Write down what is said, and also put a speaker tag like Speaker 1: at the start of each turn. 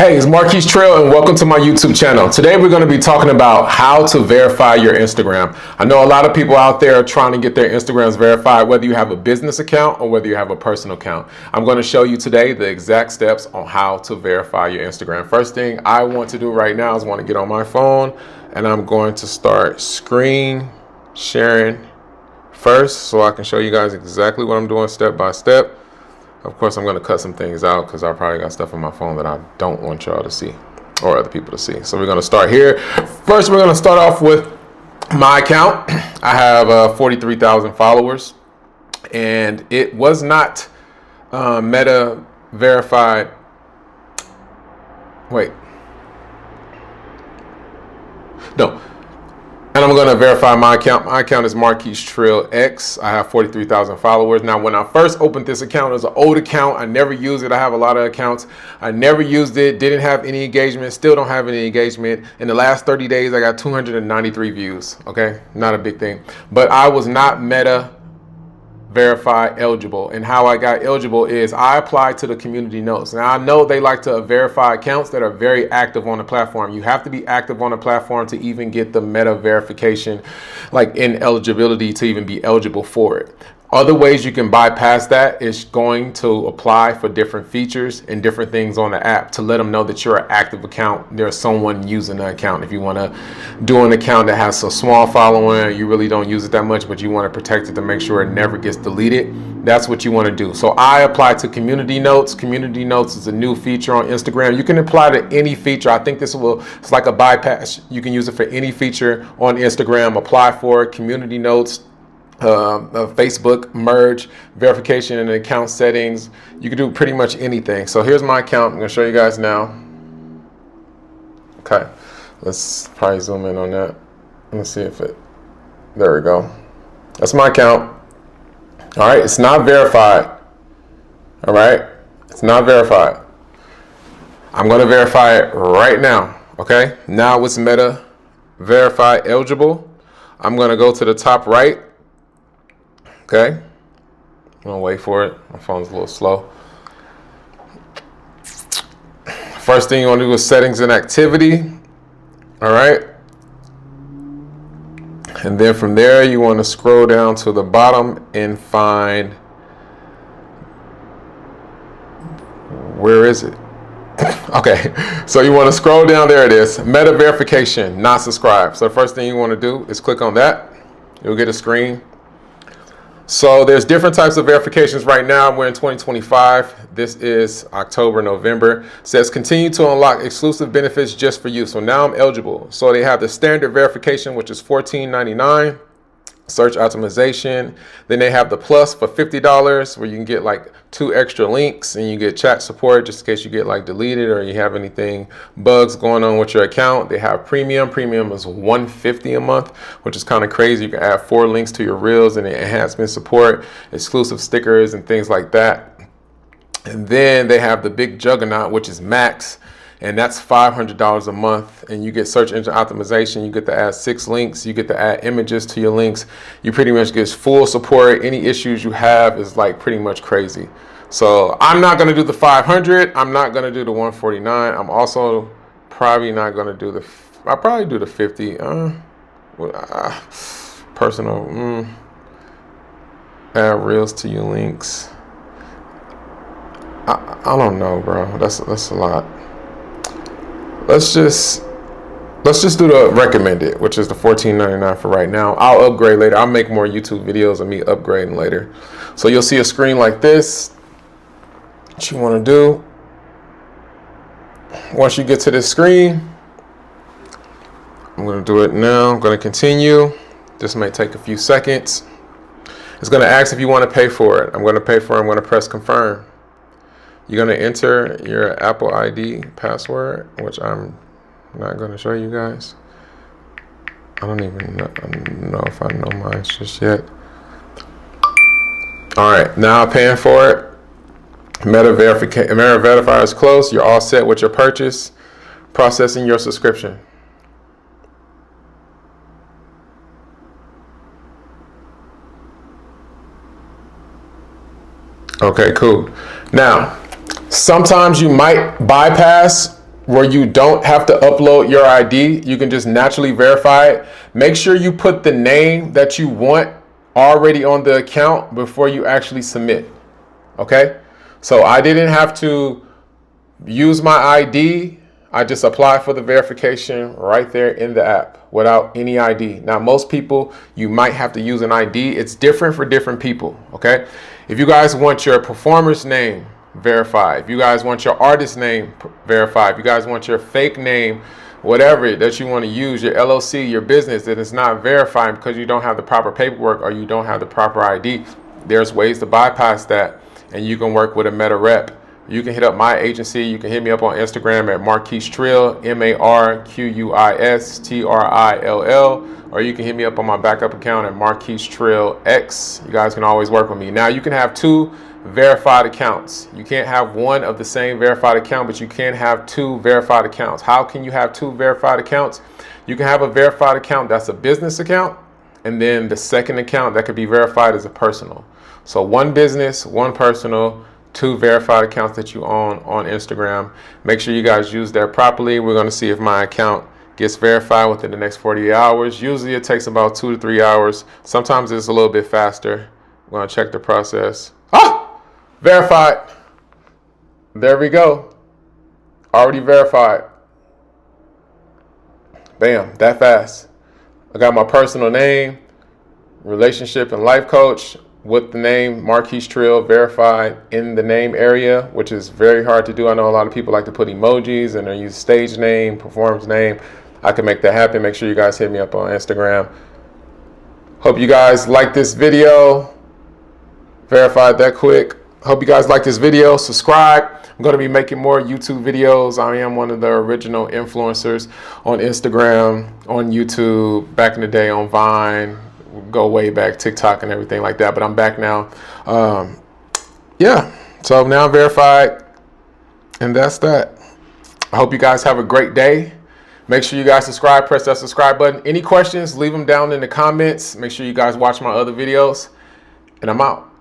Speaker 1: Hey, it's Marquise Trail and welcome to my YouTube channel. Today we're going to be talking about how to verify your Instagram. I know a lot of people out there are trying to get their Instagrams verified, whether you have a business account or whether you have a personal account. I'm going to show you today the exact steps on how to verify your Instagram. First thing I want to do right now is want to get on my phone and I'm going to start screen sharing first so I can show you guys exactly what I'm doing step by step. Of course, I'm going to cut some things out because I probably got stuff on my phone that I don't want y'all to see or other people to see. So we're going to start here. First, we're going to start off with my account. I have 43,000 followers, and it was not Meta verified. Wait. No. And I'm going to verify my account. My account is Marquise Trail X. I have 43,000 followers. Now, when I first opened this account, it was an old account. I never used it. I have a lot of accounts. I never used it. Didn't have any engagement. Still don't have any engagement. In the last 30 days, I got 293 views. Okay, not a big thing. But I was not Meta verify eligible, and how I got eligible is I applied to the community notes. Now I know they like to verify accounts that are very active on the platform. You have to be active on the platform to even get the Meta verification, like in eligibility to even be eligible for it. Other ways you can bypass that is going to apply for different features and different things on the app to let them know that you're an active account. There's someone using the account. If you want to do an account that has a small following, you really don't use it that much, but you want to protect it to make sure it never gets deleted, that's what you want to do. So I apply to community notes. Community notes is a new feature on Instagram. You can apply to any feature. I think it's like a bypass. You can use it for any feature on Instagram. Apply for it. Community notes. Facebook merge, verification and account settings. You can do pretty much anything. So here's my account. I'm going to show you guys now. Okay, let's probably zoom in on that. Let's see if there we go. That's my account. All right, it's not verified. All right, it's not verified. I'm going to verify it right now. Okay, now it's Meta verify eligible. I'm going to go to the top right. Okay, I'm gonna wait for it. My phone's a little slow. First thing you want to do is settings and activity. All right, and then from there you want to scroll down to the bottom and find, where is it? Okay, so you want to scroll down. There it is. Meta verification, not subscribed. So the first thing you want to do is click on that. You'll get a screen. So there's different types of verifications right now. We're in 2025. This is October, November. It says continue to unlock exclusive benefits just for you. So now I'm eligible. So they have the standard verification, which is $14.99. Search optimization. Then they have the plus for $50, where you can get like 2 extra links and you get chat support just in case you get like deleted or you have anything bugs going on with your account. They have premium. Premium is $150 a month, which is kind of crazy. You can add 4 links to your reels and enhancement support, exclusive stickers and things like that. And then they have the big juggernaut, which is max. And that's $500 a month, and you get search engine optimization. You get to add 6 links. You get to add images to your links. You pretty much get full support. Any issues you have is like pretty much crazy. So I'm not gonna do the 500. I'm not gonna do the 149. I'm also probably not gonna do I'll probably do the 50. Personal. Add reels to your links. I don't know, bro. That's a lot. Let's just do the recommended, which is the $14.99 for right now. I'll upgrade later. I'll make more YouTube videos of me upgrading later. So you'll see a screen like this. What you want to do, once you get to this screen, I'm going to do it now. I'm going to continue. This may take a few seconds. It's going to ask if you want to pay for it. I'm going to pay for it. I'm going to press confirm. You're going to enter your Apple ID password, which I'm not going to show you guys. I don't even know if I know mine just yet. All right, now paying for it. Meta Verify is close. You're all set with your purchase. Processing your subscription. Okay, cool. Now, sometimes you might bypass where you don't have to upload your ID. You can just naturally verify it. Make sure you put the name that you want already on the account before you actually submit. Okay? So I didn't have to use my ID. I just apply for the verification right there in the app without any ID. Now, most people, you might have to use an ID. It's different for different people, okay? If you guys want your performer's name verified, if you guys want your artist name verified, if you guys want your fake name, whatever that you want to use, your LLC, your business, that is not verified because you don't have the proper paperwork or you don't have the proper ID, there's ways to bypass that, and you can work with a Meta Rep. You can hit up my agency. You can hit me up on Instagram at Marquise Trill, MarquisTrill, or you can hit me up on my backup account at Marquise Trill X. You guys can always work with me. Now, you can have 2 verified accounts. You can't have one of the same verified account, but you can have 2 verified accounts. How can you have 2 verified accounts? You can have a verified account that's a business account, and then the second account that could be verified as a personal. So 1 business, 1 personal, 2 verified accounts that you own on Instagram. Make sure you guys use that properly. We're going to see if my account gets verified within the next 48 hours. Usually it takes about 2 to 3 hours. Sometimes it's a little bit faster. We're going to check the process. Verified. There we go. Already verified. Bam, that fast. I got my personal name, relationship and life coach, with the name Marquise Trill verified in the name area, which is very hard to do. I know a lot of people like to put emojis and they use stage name, performance name. I can make that happen. Make sure you guys hit me up on Instagram. Hope you guys like this video. Verified that quick. Hope you guys like this video. Subscribe. I'm going to be making more YouTube videos. I am one of the original influencers on Instagram, on YouTube, back in the day on Vine. Go way back, TikTok and everything like that, but I'm back now. Yeah, so now I'm verified, and that's that. I hope you guys have a great day. Make sure you guys subscribe, press that subscribe button. Any questions, leave them down in the comments. Make sure you guys watch my other videos, and I'm out.